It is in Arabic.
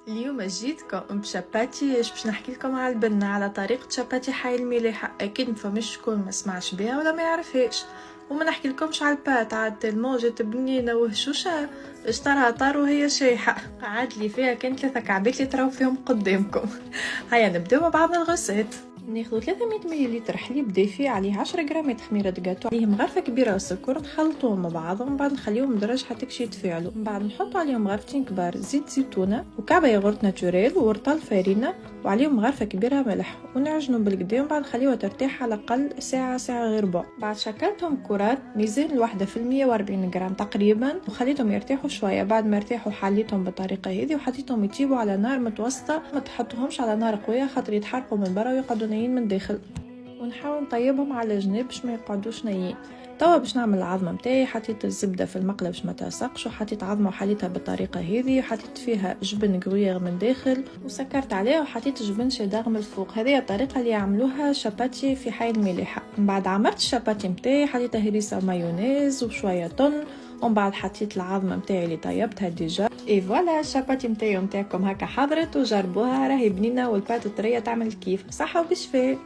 اليوم جيتكم بشاباتي باش نحكي لكم على البنة، على طريقة شاباتي حي المليحة. اكيد مفمش شكون ما سمعش بها ولا ما يعرفهاش. وما نحكي لكمش على البات عاد تلمو جات بنينه وهشوشه، اشترها طار وهي شايحه. قعد لي فيها كان 3 كعبات اللي تراو فيهم قدامكم. هيا نبداو مع بعض الغسات. ناخذ 300 ملل حليب دافي، عليه 10 غرامات خميره جاتو، عليه مغرفه كبيره وسكر، نخلطوهم مع بعض ومن بعد نخليهم درج حتى كش يتفاعلوا. من بعد نحطوا عليهم مغرفتين كبار زيت زيتونه وكعبه ياغورت ناتوريل وورطال فرينه وعليهم مغرفه كبيره ملح، ونعجنوا بالكدا ومن بعد نخليوها ترتاح على الاقل ساعه ساعه غير ربع. بعد شكلتهم كرات، ميزان الوحده في 140 غرام تقريبا، وخليتهم يرتاحوا شويه. بعد ما ارتاحوا حليتهم بالطريقه هذه وحطيتهم يطيبوا على نار متوسطه، ما تحطوهمش على نار قويه خاطر يتحرقوا من برا ويقعدوا نايين من الداخل. ونحاول نطيبهم على جنب باش ما يقعدوش نايين. توا باش نعمل العظمه متاعي، حطيت الزبده في المقله باش ما تلصقش، وحطيت عظمه وحليتها بالطريقه هذه، وحطيت فيها جبن غرويير من داخل وسكرت عليها، وحطيت جبن شيدار من الفوق. هذه الطريقه اللي يعملوها شاباتي في حي المليحه. من بعد عمرت الشاباتي متاعي، حطيت هريسه ومايونيز وشويه طن، ومن بعد حطيت العظمه متاعي اللي طيبتها ديجا. اي فوالا الشاباتي متاعي ومتاعكم هكا حضرت، وجربوها راهي بنينه والبات طريه تعمل كيف. صحه وبشفاء.